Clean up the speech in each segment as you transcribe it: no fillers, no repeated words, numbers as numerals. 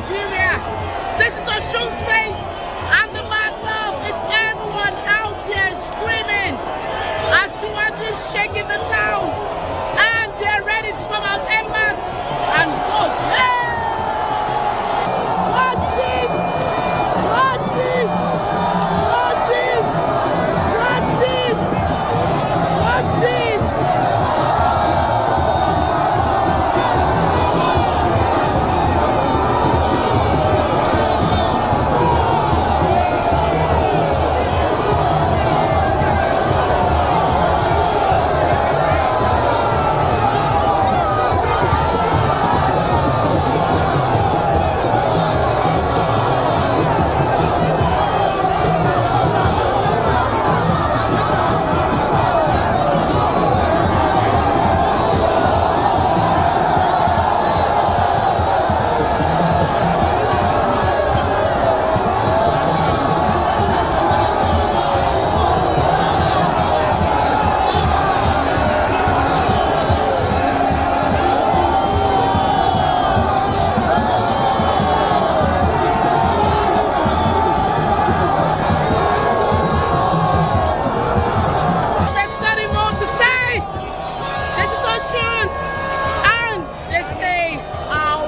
Nigeria. This is Osun State and the mad love. It's everyone out here screaming. Asiwaju is shaking the town and they're ready to come out en masse and vote. Hey! Watch this! Watch this! Watch this! Watch this! Watch this! And they say our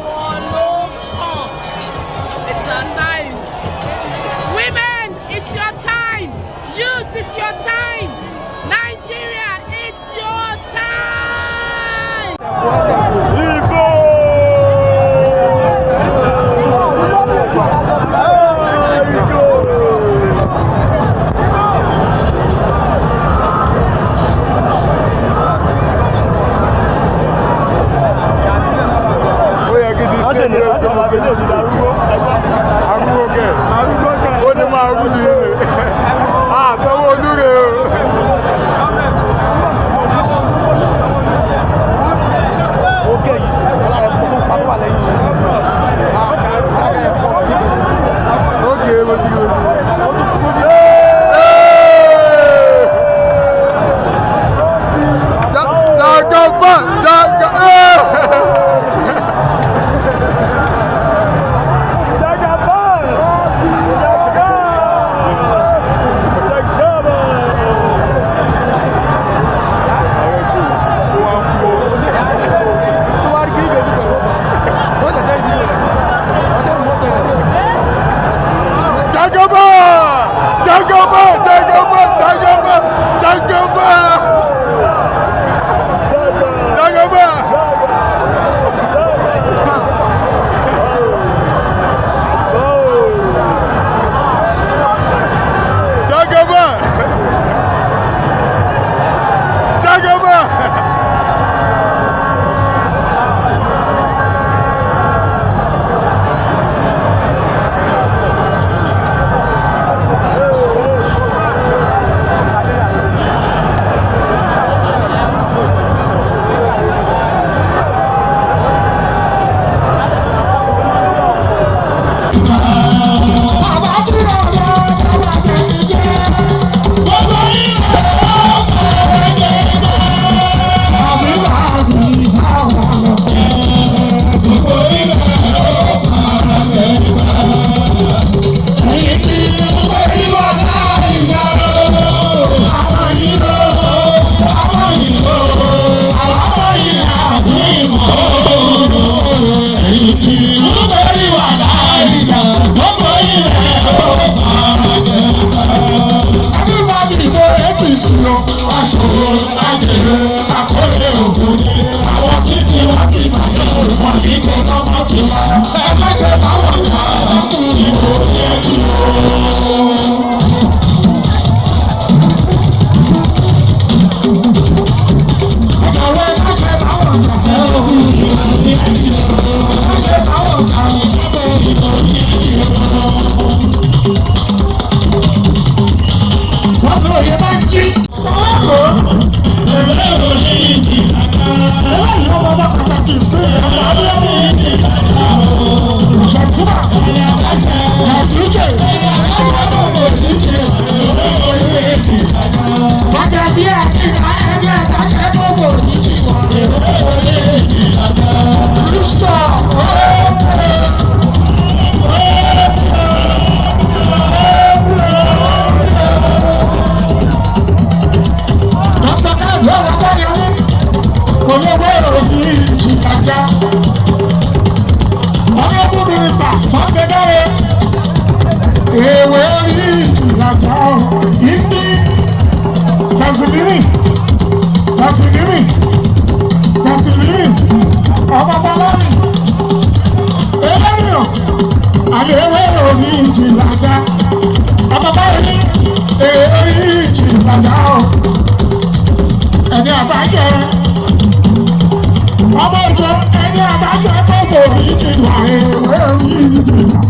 local. It's our time. Women, it's your time. Youth, it's your time. Nigeria, it's your time. olówó òfin ìjìkájá ọlọ́dún mínísítà sọ́kẹ́dẹ́rẹ́ èèwé rí ìjìkájá ìdí tẹ̀sílírì ọmọ fọlọ́rì eléyìí àlèwé òní ìjìkájá ọmọ báyìí èèwé rí ìjìkájá ẹni àbájẹ ọmọ ìjọ ẹni àbájẹ tó kò rí ìjìnlá èèwé rí ìjìnlá.